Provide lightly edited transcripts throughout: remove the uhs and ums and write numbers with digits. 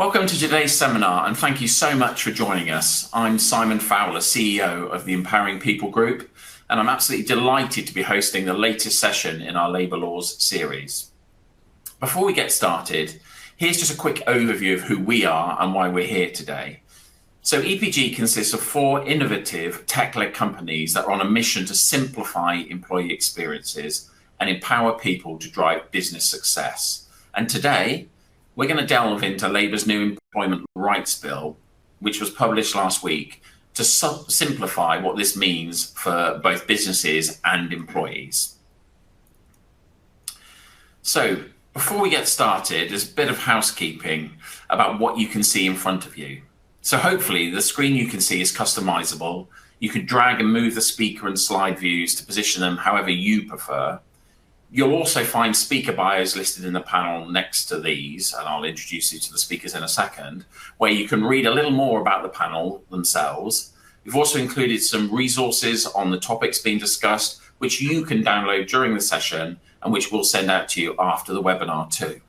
Welcome to today's seminar, and thank you so much for joining us. I'm Simon Fowler, CEO of the Empowering People Group, and I'm absolutely delighted to be hosting the latest session in our Labour Laws series. Before we get started, here's just a quick overview of who we are and why we're here today. So EPG consists of 4 innovative tech-led companies that are on a mission to simplify employee experiences and empower people to drive business success. And today, we're going to delve into Labour's new Employment Rights Bill, which was published last week, to simplify what this means for both businesses and employees. So, before we get started, there's a bit of housekeeping about what you can see in front of you. So hopefully the screen you can see is customizable. You can drag and move the speaker and slide views to position them however you prefer. You'll also find speaker bios listed in the panel next to these, and I'll introduce you to the speakers in a second, where you can read a little more about the panel themselves. We've also included some resources on the topics being discussed, which you can download during the session and which we'll send out to you after the webinar too.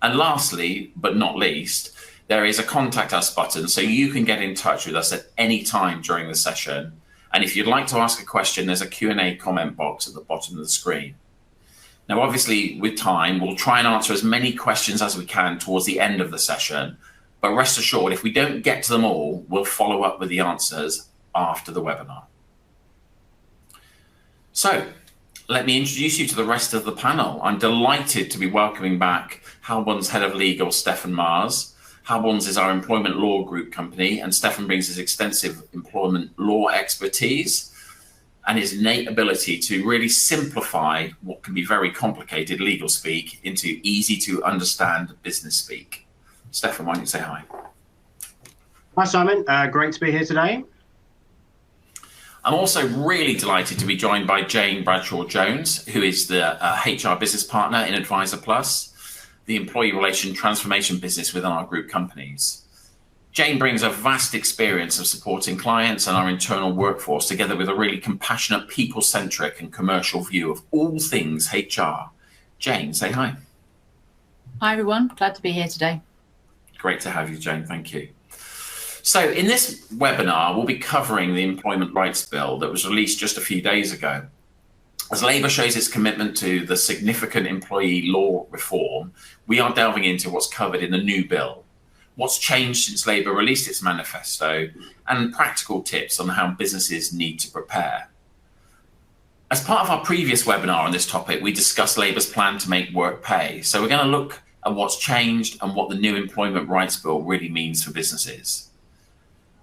And lastly, but not least, there is a contact us button, so you can get in touch with us at any time during the session. And if you'd like to ask a question, there's a Q&A comment box at the bottom of the screen. Now, obviously, with time, we'll try and answer as many questions as we can towards the end of the session. But rest assured, if we don't get to them all, we'll follow up with the answers after the webinar. So, let me introduce you to the rest of the panel. I'm delighted to be welcoming back Halborns Head of Legal, Stefan Mars. Halborns is our employment law group company, and Stefan brings his extensive employment law expertise and his innate ability to really simplify what can be very complicated legal speak into easy to understand business speak. Stefan, why don't you say hi? Hi, Simon. Great to be here today. I'm also really delighted to be joined by Jane Bradshaw Jones, who is the HR business partner in AdviserPlus, the employee relation transformation business within our group companies. Jane brings a vast experience of supporting clients and our internal workforce, together with a really compassionate, people-centric and commercial view of all things HR. Jane, say hi. Hi, everyone. Glad to be here today. Great to have you, Jane. Thank you. So in this webinar, we'll be covering the Employment Rights Bill that was released just a few days ago. As Labour shows its commitment to the significant employee law reform, we are delving into what's covered in the new bill, what's changed since Labour released its manifesto, and practical tips on how businesses need to prepare. As part of our previous webinar on this topic, we discussed Labour's plan to make work pay. So we're going to look at what's changed and what the new Employment Rights Bill really means for businesses.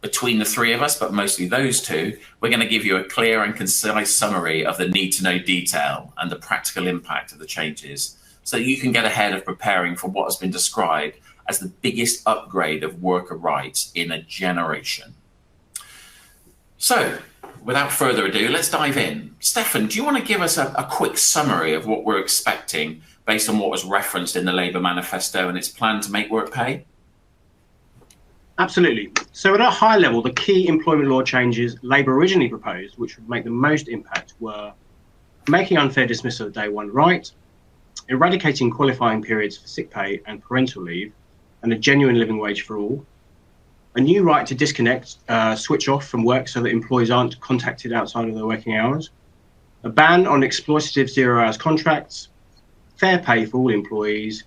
Between the three of us, but mostly those two, we're going to give you a clear and concise summary of the need-to-know detail and the practical impact of the changes, so that you can get ahead of preparing for what has been described as the biggest upgrade of worker rights in a generation. So, without further ado, let's dive in. Stefan, do you want to give us a quick summary of what we're expecting based on what was referenced in the Labour manifesto and its plan to make work pay? Absolutely. So at a high level, the key employment law changes Labour originally proposed, which would make the most impact, were making unfair dismissal of day one right, eradicating qualifying periods for sick pay and parental leave, and a genuine living wage for all, a new right to disconnect, switch off from work so that employees aren't contacted outside of their working hours, a ban on exploitative 0 hours contracts, fair pay for all employees,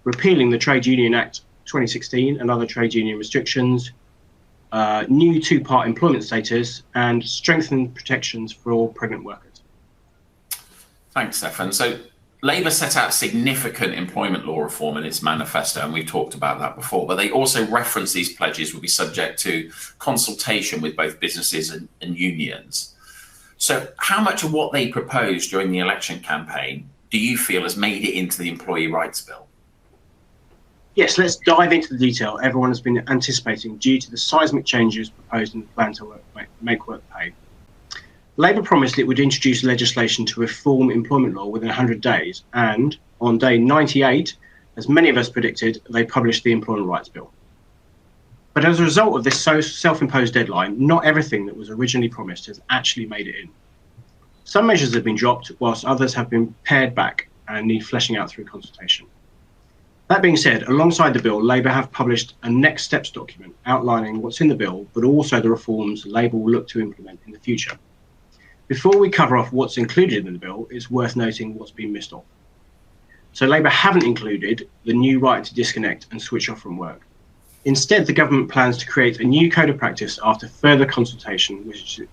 repealing the Trade Union Act 2016 and other trade union restrictions, new 2-part employment status, and strengthened protections for all pregnant workers. Thanks, Stefan. So Labour set out significant employment law reform in its manifesto, and we've talked about that before, but they also reference these pledges will be subject to consultation with both businesses and unions. So how much of what they proposed during the election campaign do you feel has made it into the Employee Rights Bill? Yes, let's dive into the detail everyone has been anticipating due to the seismic changes proposed in the plan to make work pay. Labour promised it would introduce legislation to reform employment law within 100 days, and on day 98, as many of us predicted, they published the Employment Rights Bill. But as a result of this self-imposed deadline, not everything that was originally promised has actually made it in. Some measures have been dropped, whilst others have been pared back and need fleshing out through consultation. That being said, alongside the bill, Labour have published a next steps document outlining what's in the bill, but also the reforms Labour will look to implement in the future. Before we cover off what's included in the bill, it's worth noting what's been missed off. So Labour haven't included the new right to disconnect and switch off from work. Instead, the government plans to create a new code of practice after further consultation,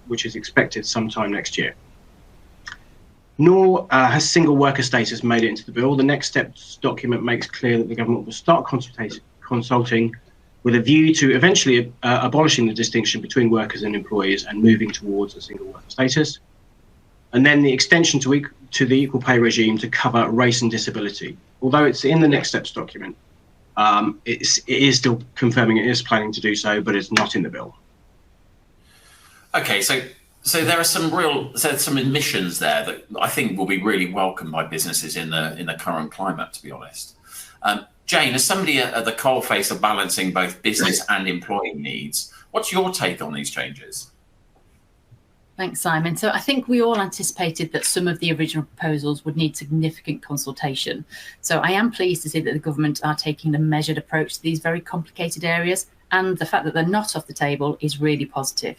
which is expected sometime next year. Nor has single worker status made it into the bill. The next steps document makes clear that the government will start consulting with a view to eventually abolishing the distinction between workers and employees and moving towards a single worker status. And then the extension to the equal pay regime to cover race and disability. Although it's in the next steps document, it is still confirming it is planning to do so, but it's not in the bill. Okay, so there are some admissions there that I think will be really welcomed by businesses in the current climate, to be honest. Jane, as somebody at the coalface of balancing both business and employee needs, what's your take on these changes? Thanks, Simon. So I think we all anticipated that some of the original proposals would need significant consultation. So I am pleased to see that the government are taking a measured approach to these very complicated areas, and the fact that they're not off the table is really positive.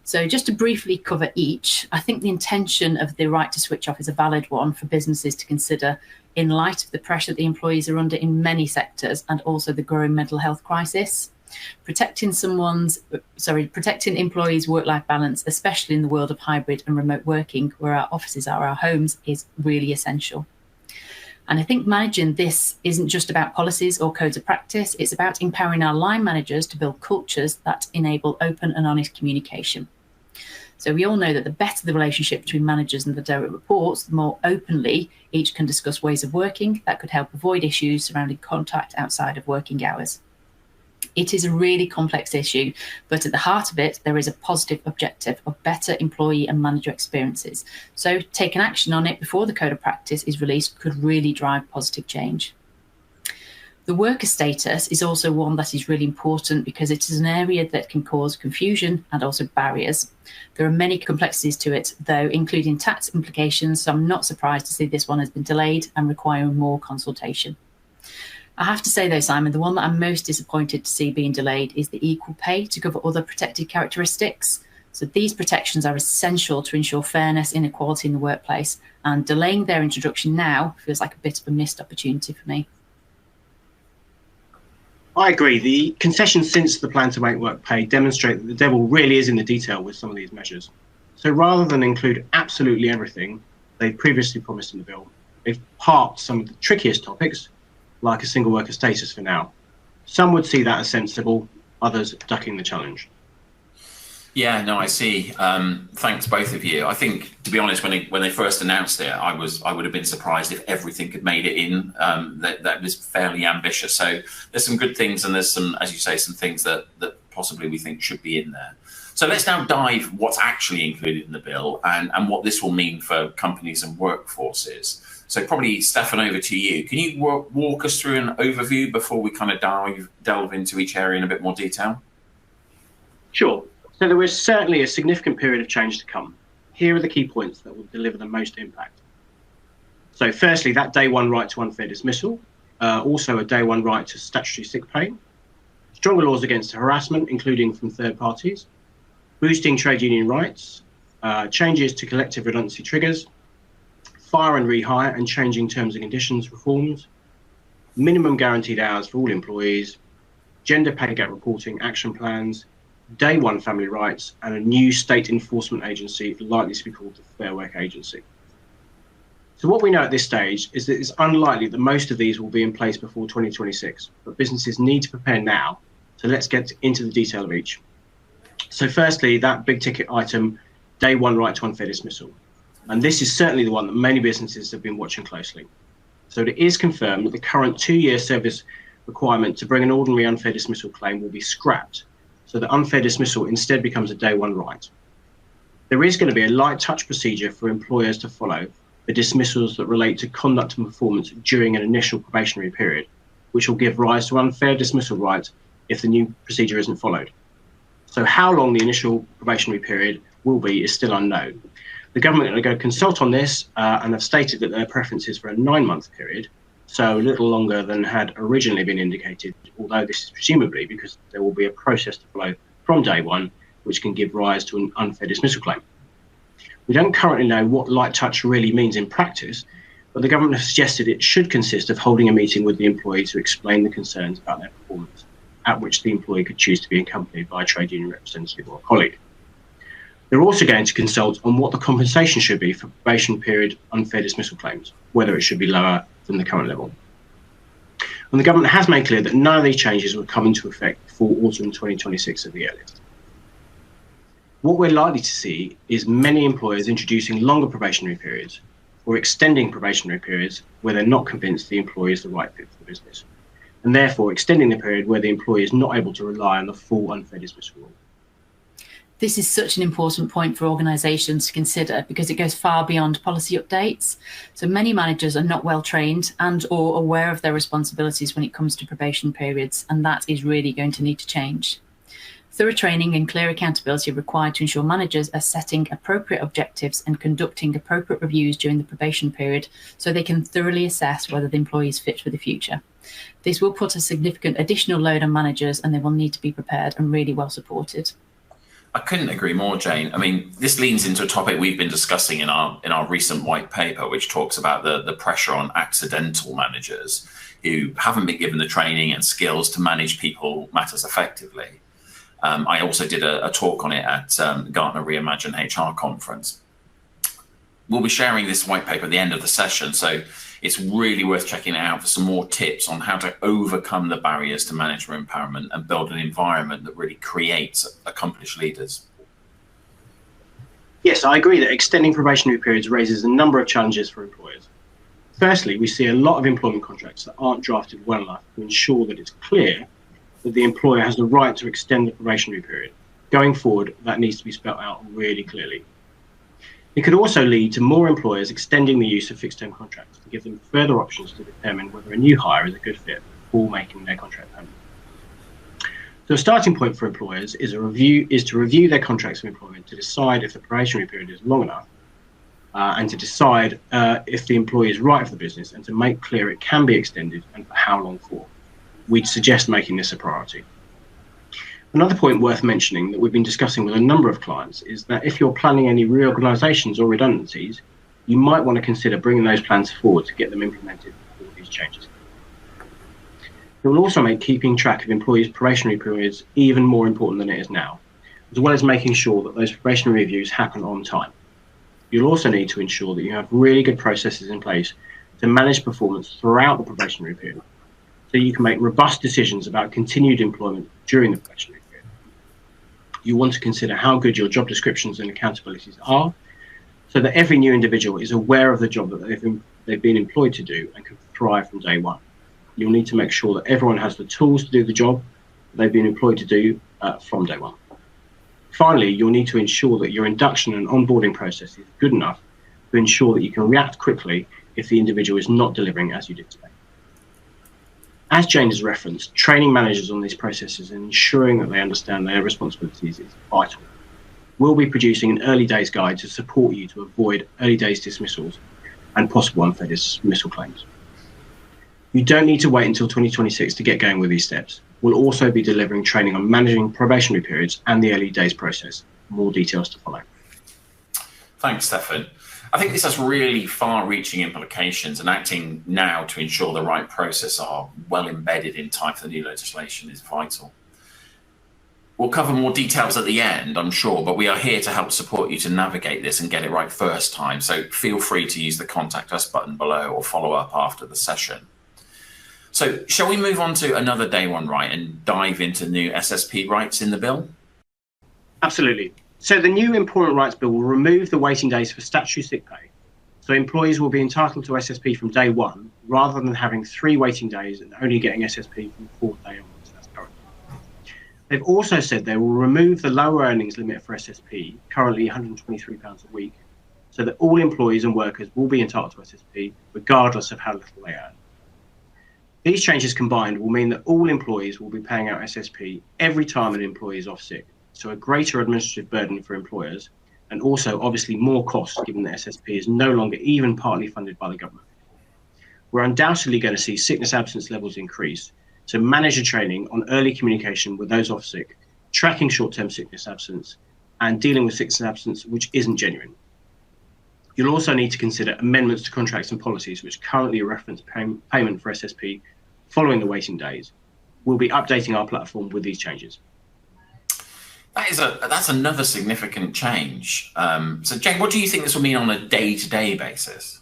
So just to briefly cover each, I think the intention of the right to switch off is a valid one for businesses to consider in light of the pressure that the employees are under in many sectors and also the growing mental health crisis. Protecting employees' work-life balance, especially in the world of hybrid and remote working, where our offices are our homes, is really essential. And I think managing this isn't just about policies or codes of practice, it's about empowering our line managers to build cultures that enable open and honest communication. So we all know that the better the relationship between managers and the direct reports, the more openly each can discuss ways of working that could help avoid issues surrounding contact outside of working hours. It is a really complex issue, but at the heart of it, there is a positive objective of better employee and manager experiences. So taking action on it before the code of practice is released could really drive positive change. The worker status is also one that is really important because it is an area that can cause confusion and also barriers. There are many complexities to it, though, including tax implications, so I'm not surprised to see this one has been delayed and requiring more consultation. I have to say, though, Simon, the one that I'm most disappointed to see being delayed is the equal pay to cover other protected characteristics. So these protections are essential to ensure fairness, inequality in the workplace, and delaying their introduction now feels like a bit of a missed opportunity for me. I agree. The concessions since the plan to make work pay demonstrate that the devil really is in the detail with some of these measures. So rather than include absolutely everything they previously promised in the bill, they've parked some of the trickiest topics, like a single worker status for now. Some would see that as sensible, others ducking the challenge. Yeah, no, I see. Thanks, both of you. I think, to be honest, when they first announced it, I would have been surprised if everything had made it in. That was fairly ambitious. So there's some good things, and there's some, as you say, some things that possibly we think should be in there. So let's now dive what's actually included in the bill and what this will mean for companies and workforces. So probably, Stefan, over to you. Can you walk us through an overview before we kind of delve into each area in a bit more detail? Sure. So there is certainly a significant period of change to come. Here are the key points that will deliver the most impact. So firstly, that day one right to unfair dismissal, also a day one right to statutory sick pay, stronger laws against harassment, including from third parties, boosting trade union rights, changes to collective redundancy triggers, fire and rehire and changing terms and conditions reforms, minimum guaranteed hours for all employees, gender pay gap reporting action plans, day one family rights, and a new state enforcement agency likely to be called the Fair Work Agency. So what we know at this stage is that it's unlikely that most of these will be in place before 2026, but businesses need to prepare now. So let's get into the detail of each. So firstly, that big ticket item, day one right to unfair dismissal. And this is certainly the one that many businesses have been watching closely. So it is confirmed that the current 2-year service requirement to bring an ordinary unfair dismissal claim will be scrapped. So the unfair dismissal instead becomes a day one right. There is going to be a light touch procedure for employers to follow for dismissals that relate to conduct and performance during an initial probationary period, which will give rise to unfair dismissal rights if the new procedure isn't followed. So how long the initial probationary period will be is still unknown. The government are going to consult on this and have stated that their preference is for a 9-month period. so a little longer than had originally been indicated, although this is presumably because there will be a process to follow from day one, which can give rise to an unfair dismissal claim. We don't currently know what light touch really means in practice, but the government has suggested it should consist of holding a meeting with the employee to explain the concerns about their performance, at which the employee could choose to be accompanied by a trade union representative or a colleague. They're also going to consult on what the compensation should be for probation period unfair dismissal claims, whether it should be lower than the current level. And the government has made clear that none of these changes will come into effect before autumn 2026 at the earliest. What we're likely to see is many employers introducing longer probationary periods or extending probationary periods where they're not convinced the employee is the right fit for the business, and therefore extending the period where the employee is not able to rely on the full unfair dismissal rule. This is such an important point for organisations to consider because it goes far beyond policy updates. So many managers are not well trained and or aware of their responsibilities when it comes to probation periods, and that is really going to need to change. Thorough training and clear accountability are required to ensure managers are setting appropriate objectives and conducting appropriate reviews during the probation period so they can thoroughly assess whether the employee is fit for the future. This will put a significant additional load on managers, and they will need to be prepared and really well supported. I couldn't agree more, Jane. I mean, this leans into a topic we've been discussing in our recent white paper, which talks about the pressure on accidental managers who haven't been given the training and skills to manage people matters effectively. I also did a talk on it at Gartner Reimagine HR conference. We'll be sharing this white paper at the end of the session, so it's really worth checking it out for some more tips on how to overcome the barriers to manager empowerment and build an environment that really creates accomplished leaders. Yes, I agree that extending probationary periods raises a number of challenges for employers. Firstly, we see a lot of employment contracts that aren't drafted well enough to ensure that it's clear that the employer has the right to extend the probationary period. Going forward, that needs to be spelled out really clearly. It could also lead to more employers extending the use of fixed-term contracts to give them further options to determine whether a new hire is a good fit before making their contract permanent. So a starting point for employers is to review their contracts of employment to decide if the probationary period is long enough and to decide if the employee is right for the business, and to make clear it can be extended and for how long for. We'd suggest making this a priority. Another point worth mentioning that we've been discussing with a number of clients is that if you're planning any reorganisations or redundancies, you might want to consider bringing those plans forward to get them implemented before these changes. It will also make keeping track of employees' probationary periods even more important than it is now, as well as making sure that those probationary reviews happen on time. You'll also need to ensure that you have really good processes in place to manage performance throughout the probationary period, so you can make robust decisions about continued employment during the probationary period. You want to consider how good your job descriptions and accountabilities are, so that every new individual is aware of the job that they've been employed to do and can thrive from day one. You'll need to make sure that everyone has the tools to do the job that they've been employed to do from day one. Finally, you'll need to ensure that your induction and onboarding process is good enough to ensure that you can react quickly if the individual is not delivering as you'd expect. As Jane has referenced, training managers on these processes and ensuring that they understand their responsibilities is vital. We'll be producing an early days guide to support you to avoid early days dismissals and possible unfair dismissal claims. You don't need to wait until 2026 to get going with these steps. We'll also be delivering training on managing probationary periods and the early days process. More details to follow. Thanks, Stefan. I think this has really far-reaching implications, and acting now to ensure the right process are well embedded in time for the new legislation is vital. We'll cover more details at the end, I'm sure, but we are here to help support you to navigate this and get it right first time. So feel free to use the Contact Us button below or follow up after the session. So shall we move on to another day one right and dive into new SSP rights in the bill? Absolutely. So the new Employment Rights Bill will remove the waiting days for statutory sick pay. So employees will be entitled to SSP from day one, rather than having 3 waiting days and only getting SSP from the 4th day onwards. That's current. They've also said they will remove the lower earnings limit for SSP, currently £123 a week, so that all employees and workers will be entitled to SSP, regardless of how little they earn. These changes combined will mean that all employees will be paying out SSP every time an employee is off sick. So a greater administrative burden for employers, and also obviously more costs given that SSP is no longer even partly funded by the government. we're undoubtedly going to see sickness absence levels increase. So manager training on early communication with those off sick, tracking short-term sickness absence, and dealing with sickness absence which isn't genuine. You'll also need to consider amendments to contracts and policies which currently reference payment for SSP following the waiting days. We'll be updating our platform with these changes. That's another significant change. So Jane, what do you think this will mean on a day-to-day basis?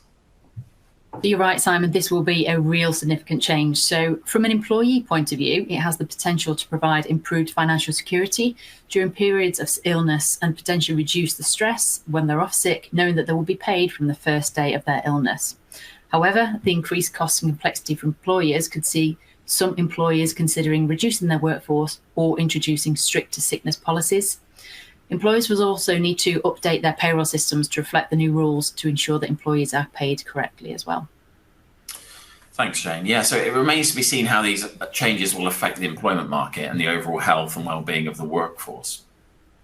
You're right, Simon, this will be a real significant change. So from an employee point of view, it has the potential to provide improved financial security during periods of illness and potentially reduce the stress when they're off sick, knowing that they will be paid from the first day of their illness. However, the increased costs and complexity for employers could see some employers considering reducing their workforce or introducing stricter sickness policies. Employers will also need to update their payroll systems to reflect the new rules to ensure that employees are paid correctly as well. Thanks, Jane. Yeah, so it remains to be seen how these changes will affect the employment market and the overall health and well-being of the workforce.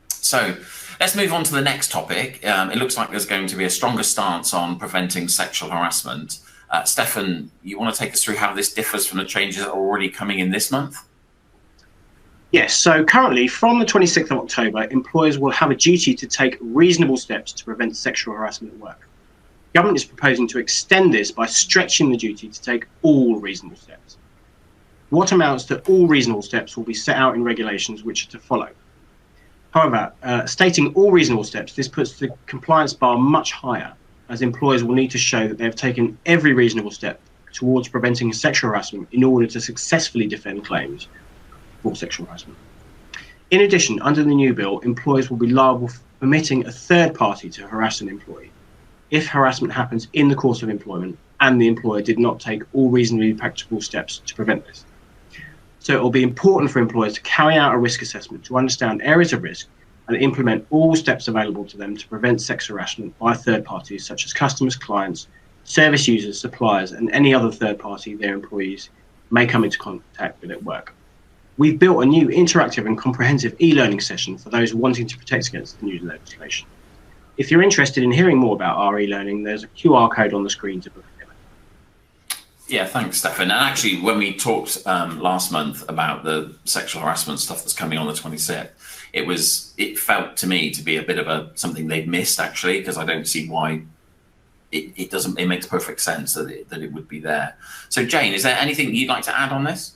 So let's move on to the next topic. It looks like there's going to be a stronger stance on preventing sexual harassment. Stefan, you want to take us through how this differs from the changes that are already coming in this month? Yes, so currently from the 26th of October, employers will have a duty to take reasonable steps to prevent sexual harassment at work. The government is proposing to extend this by stretching the duty to take all reasonable steps. What amounts to all reasonable steps will be set out in regulations which are to follow. However, stating all reasonable steps, this puts the compliance bar much higher, as employers will need to show that they have taken every reasonable step towards preventing sexual harassment in order to successfully defend claims for sexual harassment. In addition, under the new bill, employers will be liable for permitting a third party to harass an employee if harassment happens in the course of employment and the employer did not take all reasonably practicable steps to prevent this. So it will be important for employers to carry out a risk assessment to understand areas of risk and implement all steps available to them to prevent sex harassment by third parties such as customers, clients, service users, suppliers, and any other third party their employees may come into contact with at work. We've built a new interactive and comprehensive e-learning session for those wanting to protect against the new legislation. If you're interested in hearing more about our e-learning, there's a QR code on the screen to book it. Yeah, thanks, Stefan. And actually, when we talked last month about the sexual harassment stuff that's coming on the 26th, it felt to me to be a bit of something they'd missed, actually, because I don't see why it makes perfect sense that it would be there. So Jane, is there anything you'd like to add on this?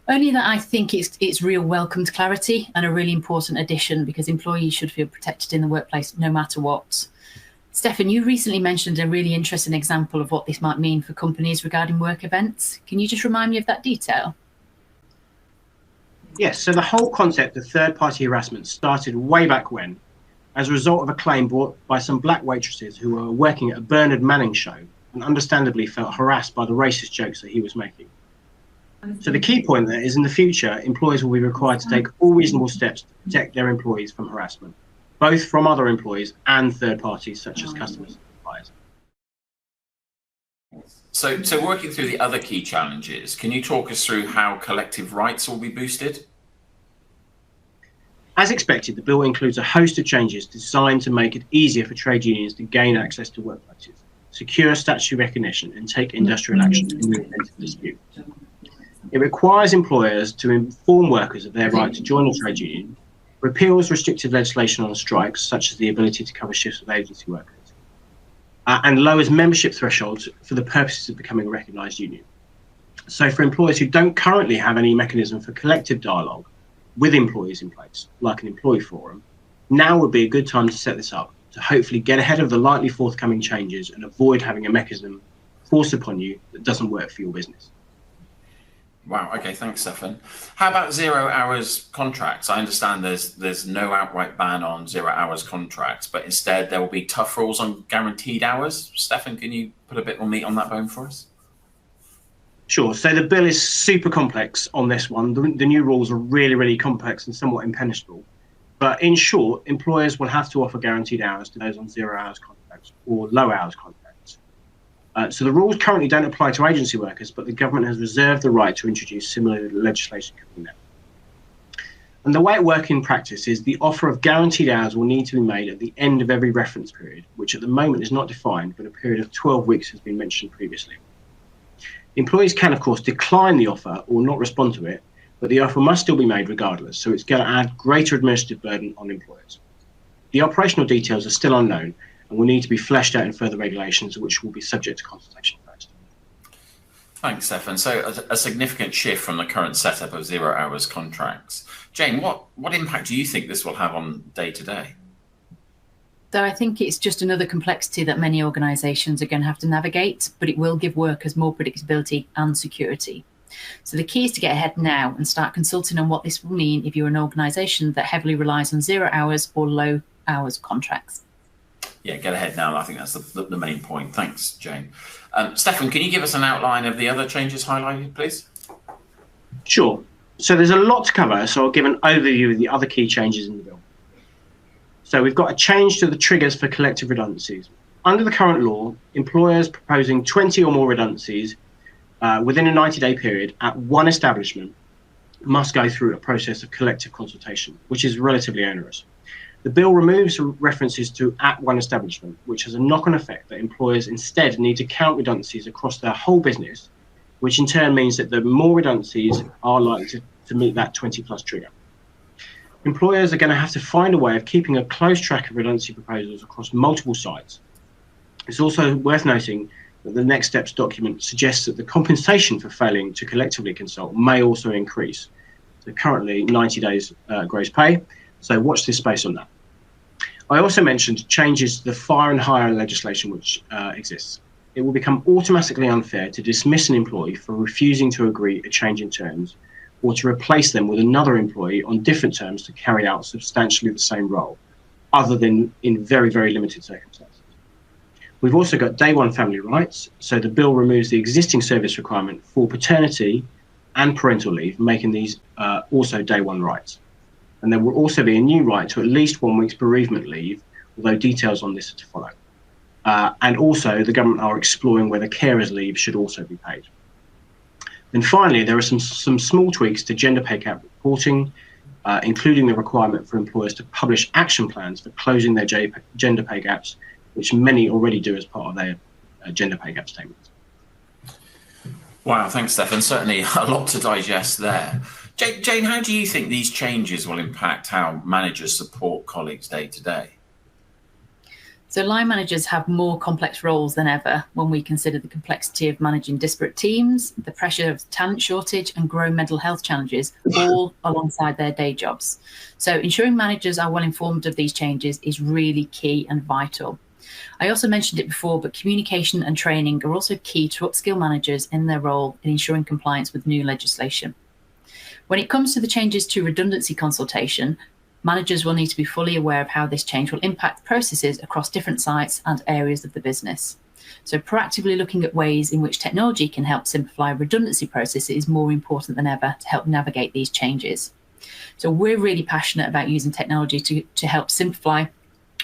Only that I think it's real welcomed clarity and a really important addition, because employees should feel protected in the workplace no matter what. Stefan, you recently mentioned a really interesting example of what this might mean for companies regarding work events. Can you just remind me of that detail? Yes, so the whole concept of third-party harassment started way back when, as a result of a claim brought by some black waitresses who were working at a Bernard Manning show and understandably felt harassed by the racist jokes that he was making. So the key point there is, in the future, employers will be required to take all reasonable steps to protect their employees from harassment, both from other employees and third parties such as customers and suppliers. So working through the other key challenges, can you talk us through how collective rights will be boosted? As expected, the bill includes a host of changes designed to make it easier for trade unions to gain access to workplaces, secure statutory recognition, and take industrial action in the event of dispute. It requires employers to inform workers of their right to join a trade union, repeals restrictive legislation on strikes, such as the ability to cover shifts with agency workers, and lowers membership thresholds for the purposes of becoming a recognised union. So for employers who don't currently have any mechanism for collective dialogue with employees in place, like an employee forum, now would be a good time to set this up to hopefully get ahead of the likely forthcoming changes and avoid having a mechanism forced upon you that doesn't work for your business. Wow. Okay. Thanks, Stefan. How about 0 hours contracts? I understand there's no outright ban on 0 hours contracts, but instead there will be tough rules on guaranteed hours. Stefan, can you put a bit more meat on that bone for us? Sure. So the bill is super complex on this one. The new rules are really, really complex and somewhat impenetrable. But in short, employers will have to offer guaranteed hours to those on 0 hours contracts or low hours contracts. So the rules currently don't apply to agency workers, but the government has reserved the right to introduce similar legislation covering them. And the way it works in practice is the offer of guaranteed hours will need to be made at the end of every reference period, which at the moment is not defined, but a period of 12 weeks has been mentioned previously. Employees can, of course, decline the offer or not respond to it, but the offer must still be made regardless, so it's going to add greater administrative burden on employers. The operational details are still unknown and will need to be fleshed out in further regulations, which will be subject to consultation first. Thanks, Stefan. So a significant shift from the current setup of 0 hours contracts. Jane, what impact do you think this will have on day-to-day? So I think it's just another complexity that many organisations are going to have to navigate, but it will give workers more predictability and security. So the key is to get ahead now and start consulting on what this will mean if you're an organisation that heavily relies on 0 hours or low hours contracts. Yeah, get ahead now. I think that's the main point. Thanks, Jane. Stefan, can you give us an outline of the other changes highlighted, please? Sure. So there's a lot to cover, so I'll give an overview of the other key changes in the bill. So we've got a change to the triggers for collective redundancies. Under the current law, employers proposing 20 or more redundancies within a 90-day period at one establishment must go through a process of collective consultation, which is relatively onerous. The bill removes references to at one establishment, which has a knock-on effect that employers instead need to count redundancies across their whole business, which in turn means that the more redundancies are likely to meet that 20+ trigger. Employers are going to have to find a way of keeping a close track of redundancy proposals across multiple sites. It's also worth noting that the next steps document suggests that the compensation for failing to collectively consult may also increase. So currently 90 days gross pay. So watch this space on that. I also mentioned changes to the fire and hire legislation which exists. It will become automatically unfair to dismiss an employee for refusing to agree a change in terms or to replace them with another employee on different terms to carry out substantially the same role, other than in very, very limited circumstances. We've also got day one family rights. So the bill removes the existing service requirement for paternity and parental leave, making these also day one rights. And there will also be a new right to at least 1 week's bereavement leave, although details on this are to follow. And also the government are exploring whether carers leave should also be paid. Then finally, there are some small tweaks to gender pay gap reporting, including the requirement for employers to publish action plans for closing their gender pay gaps, which many already do as part of their gender pay gap statements. Wow, thanks, Stefan. Certainly a lot to digest there. Jane, how do you think these changes will impact how managers support colleagues day to day? So line managers have more complex roles than ever when we consider the complexity of managing disparate teams, the pressure of talent shortage and growing mental health challenges, all alongside their day jobs. So ensuring managers are well informed of these changes is really key and vital. I also mentioned it before, but communication and training are also key to upskill managers in their role in ensuring compliance with new legislation. When it comes to the changes to redundancy consultation, managers will need to be fully aware of how this change will impact processes across different sites and areas of the business. So proactively looking at ways in which technology can help simplify redundancy processes is more important than ever to help navigate these changes. So we're really passionate about using technology to help simplify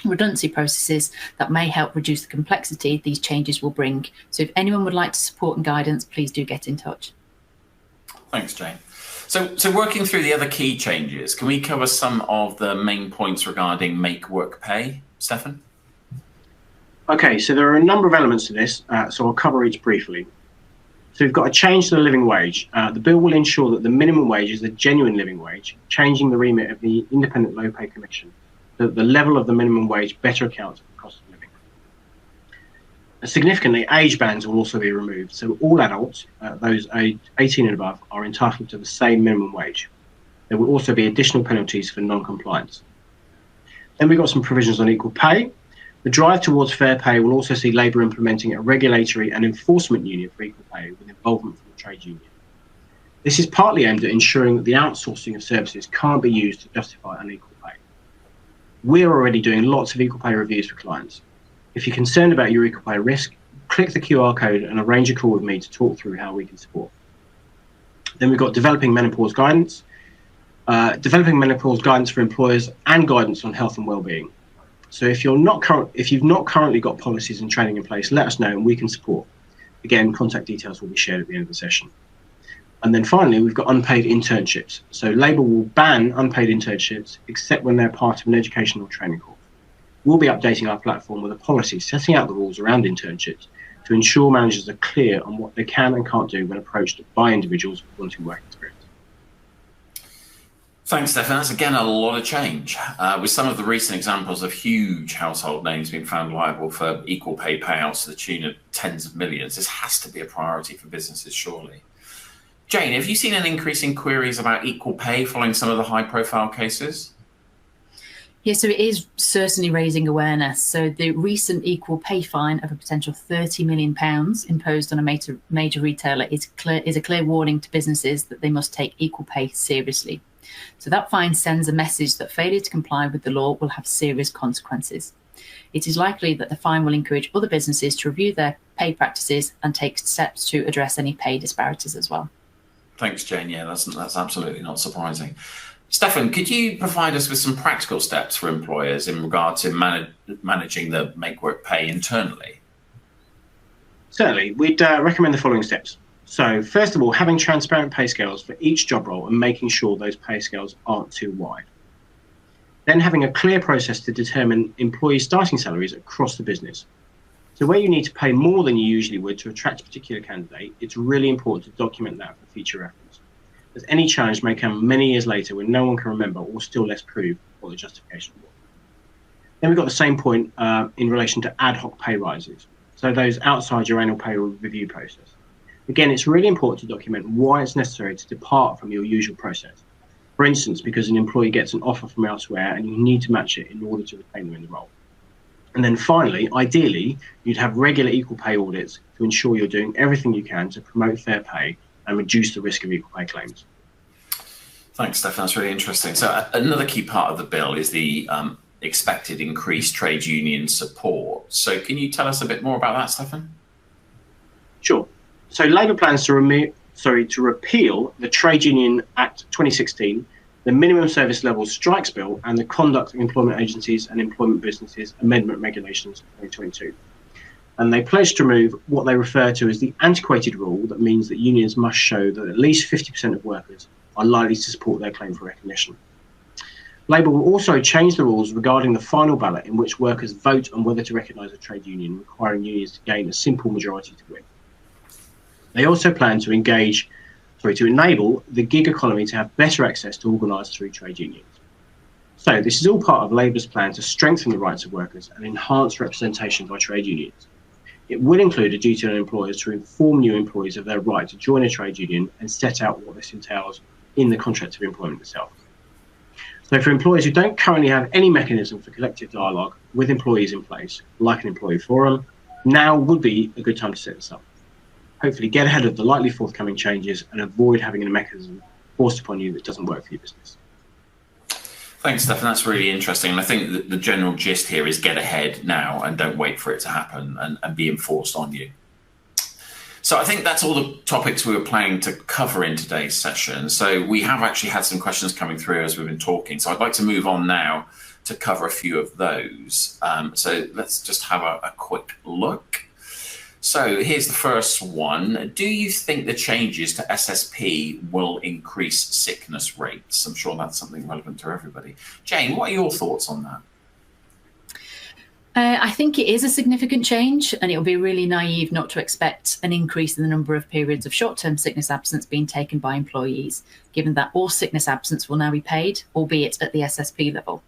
redundancy processes that may help reduce the complexity these changes will bring. So if anyone would like to support and guidance, please do get in touch. Thanks, Jane. So working through the other key changes, can we cover some of the main points regarding make work pay, Stefan? Okay, so there are a number of elements to this, so I'll cover each briefly. So we've got a change to the living wage. The bill will ensure that the minimum wage is a genuine living wage, changing the remit of the Independent Low Pay Commission, so that the level of the minimum wage better accounts for the cost of living. Significantly, age bands will also be removed, so all adults, those aged 18 and above, are entitled to the same minimum wage. There will also be additional penalties for non-compliance. Then we've got some provisions on equal pay. The drive towards fair pay will also see Labour implementing a regulatory and enforcement union for equal pay with involvement from the trade union. This is partly aimed at ensuring that the outsourcing of services can't be used to justify unequal pay. We're already doing lots of equal pay reviews for clients. If you're concerned about your equal pay risk, click the QR code and arrange a call with me to talk through how we can support. Then we've got developing menopause guidance. Developing menopause guidance for employers and guidance on health and well-being. So if you've not currently got policies and training in place, let us know and we can support. Again, contact details will be shared at the end of the session. And then finally, we've got unpaid internships. So Labour will ban unpaid internships except when they're part of an educational training course. We'll be updating our platform with a policy setting out the rules around internships to ensure managers are clear on what they can and can't do when approached by individuals wanting work experience. Thanks, Stefan. That's again a lot of change, with some of the recent examples of huge household names being found liable for equal pay payouts to the tune of tens of millions. This has to be a priority for businesses, surely. Jane, have you seen an increase in queries about equal pay following some of the high-profile cases? Yeah, so it is certainly raising awareness. So the recent equal pay fine of a potential £30 million imposed on a major retailer is a clear warning to businesses that they must take equal pay seriously. So that fine sends a message that failure to comply with the law will have serious consequences. It is likely that the fine will encourage other businesses to review their pay practices and take steps to address any pay disparities as well. Thanks, Jane. Yeah, that's absolutely not surprising. Stefan, could you provide us with some practical steps for employers in regard to managing the make work pay internally? Certainly, we'd recommend the following steps. So first of all, having transparent pay scales for each job role and making sure those pay scales aren't too wide. Then having a clear process to determine employee starting salaries across the business. So where you need to pay more than you usually would to attract a particular candidate, it's really important to document that for future reference, as any challenge may come many years later when no one can remember or still less prove what the justification was. Then we've got the same point in relation to ad hoc pay rises, so those outside your annual pay review process. Again, it's really important to document why it's necessary to depart from your usual process. For instance, because an employee gets an offer from elsewhere and you need to match it in order to retain them in the role. And then finally, ideally, you'd have regular equal pay audits to ensure you're doing everything you can to promote fair pay and reduce the risk of equal pay claims. Thanks, Stefan. That's really interesting. So another key part of the bill is the expected increased trade union support. So can you tell us a bit more about that, Stefan? Sure. So Labour plans to repeal the Trade Union Act 2016, the Minimum Service Levels Strikes Bill, and the Conduct of Employment Agencies and Employment Businesses Amendment Regulations 2022. And they pledge to remove what they refer to as the antiquated rule that means that unions must show that at least 50% of workers are likely to support their claim for recognition. Labour will also change the rules regarding the final ballot in which workers vote on whether to recognise a trade union, requiring unions to gain a simple majority to win. They also plan to enable the gig economy to have better access to organised through trade unions. So this is all part of Labour's plan to strengthen the rights of workers and enhance representation by trade unions. It will include a duty on employers to inform new employees of their right to join a trade union and set out what this entails in the contract of employment itself. So for employers who don't currently have any mechanism for collective dialogue with employees in place, like an employee forum, now would be a good time to set this up. Hopefully get ahead of the likely forthcoming changes and avoid having a mechanism forced upon you that doesn't work for your business. Thanks, Stefan. That's really interesting. And I think that the general gist here is get ahead now and don't wait for it to happen and be enforced on you. So I think that's all the topics we were planning to cover in today's session. So we have actually had some questions coming through as we've been talking. So I'd like to move on now to cover a few of those. So let's just have a quick look. So here's the first one. Do you think the changes to SSP will increase sickness rates? I'm sure that's something relevant to everybody. Jane, what are your thoughts on that? I think it is a significant change, and it will be really naive not to expect an increase in the number of periods of short-term sickness absence being taken by employees, given that all sickness absence will now be paid, albeit at the SSP level.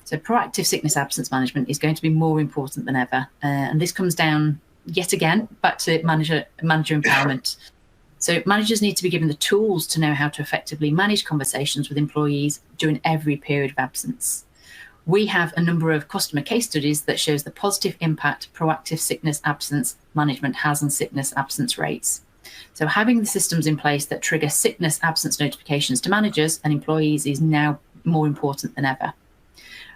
So proactive sickness absence management is going to be more important than ever, and this comes down yet again back to manager empowerment. So managers need to be given the tools to know how to effectively manage conversations with employees during every period of absence. We have a number of customer case studies that shows the positive impact proactive sickness absence management has on sickness absence rates. So having the systems in place that trigger sickness absence notifications to managers and employees is now more important than ever.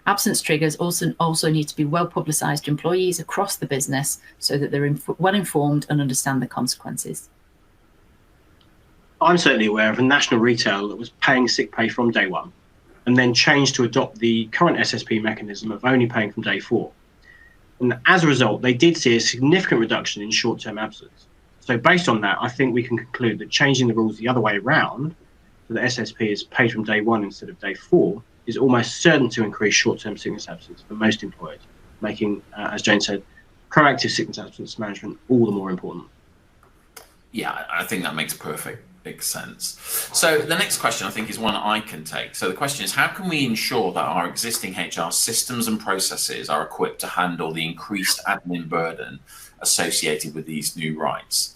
Absence triggers also need to be well publicised to employees across the business so that they're well informed and understand the consequences. I'm certainly aware of a national retailer that was paying sick pay from day one and then changed to adopt the current SSP mechanism of only paying from day 4. And as a result, they did see a significant reduction in short-term absence. So based on that, I think we can conclude that changing the rules the other way around, so that SSP is paid from day 1 instead of day 4, is almost certain to increase short-term sickness absence for most employers, making, as Jane said, proactive sickness absence management all the more important. Yeah, I think that makes perfect sense. So the next question I think is one I can take. So the question is, how can we ensure that our existing HR systems and processes are equipped to handle the increased admin burden associated with these new rights?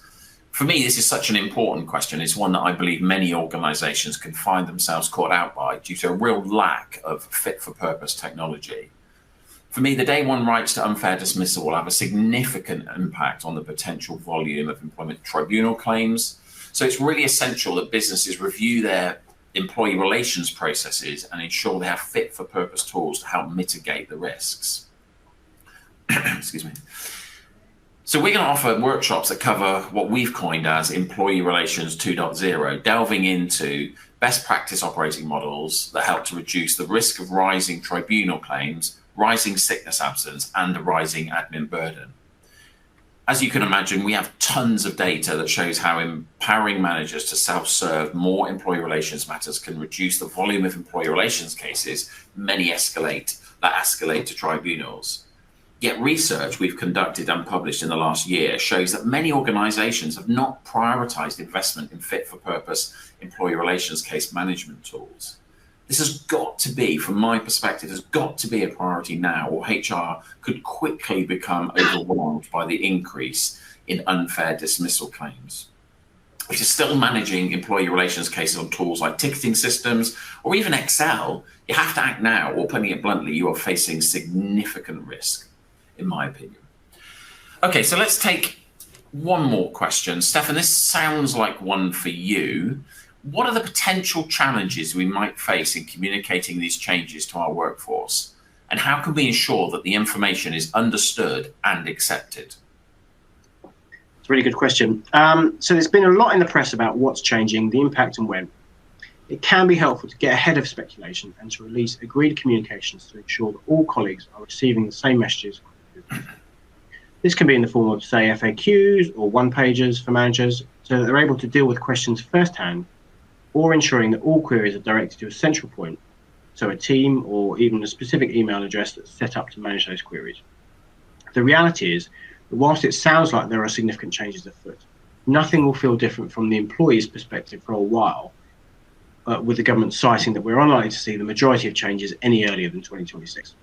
For me, this is such an important question. It's one that I believe many organizations can find themselves caught out by due to a real lack of fit-for-purpose technology. For me, the day one rights to unfair dismissal will have a significant impact on the potential volume of employment tribunal claims. So it's really essential that businesses review their employee relations processes and ensure they have fit-for-purpose tools to help mitigate the risks. Excuse me. So we're going to offer workshops that cover what we've coined as Employee Relations 2.0, delving into best practice operating models that help to reduce the risk of rising tribunal claims, rising sickness absence, and a rising admin burden. As you can imagine, we have tons of data that shows how empowering managers to self-serve more employee relations matters can reduce the volume of employee relations cases that escalate to tribunals. Yet research we've conducted and published in the last year shows that many organizations have not prioritized investment in fit-for-purpose employee relations case management tools. This has got to be, from my perspective, has got to be a priority now, or HR could quickly become overwhelmed by the increase in unfair dismissal claims. If you're still managing employee relations cases on tools like ticketing systems or even Excel, you have to act now, or putting it bluntly, you are facing significant risk, in my opinion. Okay, so let's take one more question. Stefan, this sounds like one for you. What are the potential challenges we might face in communicating these changes to our workforce? And how can we ensure that the information is understood and accepted? It's a really good question. So there's been a lot in the press about what's changing, the impact, and when. It can be helpful to get ahead of speculation and to release agreed communications to ensure that all colleagues are receiving the same messages. This can be in the form of, say, FAQs or one-pagers for managers, so that they're able to deal with questions firsthand, or ensuring that all queries are directed to a central point, so a team or even a specific email address that's set up to manage those queries. The reality is that whilst it sounds like there are significant changes afoot, nothing will feel different from the employee's perspective for a while, with the government citing that we're unlikely to see the majority of changes any earlier than 2026.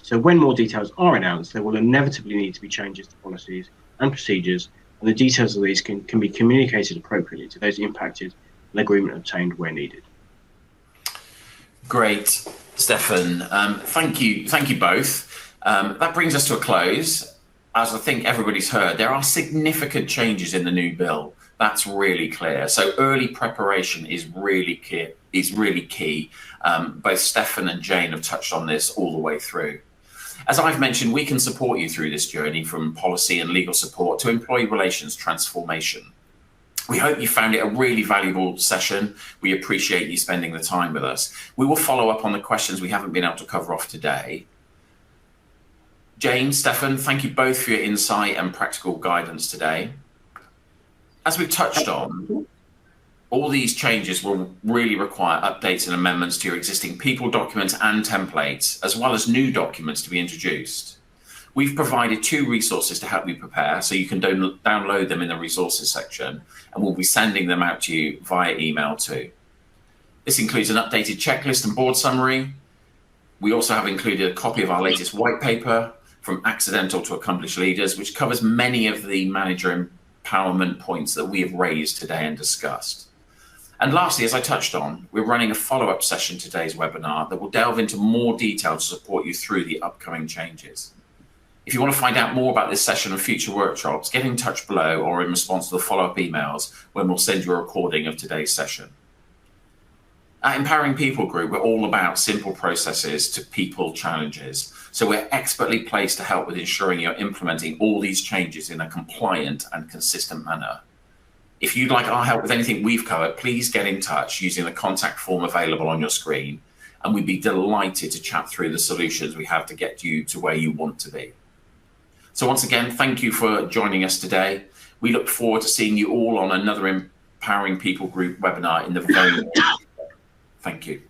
So when more details are announced, there will inevitably need to be changes to policies and procedures, and the details of these can be communicated appropriately to those impacted and agreement obtained where needed. Great, Stefan. Thank you both. That brings us to a close. As I think everybody's heard, there are significant changes in the new bill. That's really clear. So early preparation is really key. Both Stefan and Jane have touched on this all the way through. As I've mentioned, we can support you through this journey, from policy and legal support to employee relations transformation. We hope you found it a really valuable session. We appreciate you spending the time with us. We will follow up on the questions we haven't been able to cover off today. Jane, Stefan, thank you both for your insight and practical guidance today. As we've touched on, all these changes will really require updates and amendments to your existing people documents and templates, as well as new documents to be introduced. We've provided 2 resources to help you prepare, so you can download them in the resources section, and we'll be sending them out to you via email too. This includes an updated checklist and board summary. We also have included a copy of our latest white paper, From Accidental to Accomplished Leaders, which covers many of the manager empowerment points that we have raised today and discussed. And lastly, as I touched on, we're running a follow-up session to today's webinar that will delve into more detail to support you through the upcoming changes. If you want to find out more about this session and future workshops, get in touch below or in response to the follow-up emails when we'll send you a recording of today's session. At Empowering People Group, we're all about simple processes to people challenges. So we're expertly placed to help with ensuring you're implementing all these changes in a compliant and consistent manner. If you'd like our help with anything we've covered, please get in touch using the contact form available on your screen, and we'd be delighted to chat through the solutions we have to get you to where you want to be. So once again, thank you for joining us today. We look forward to seeing you all on another Empowering People Group webinar in the very near future. Thank you.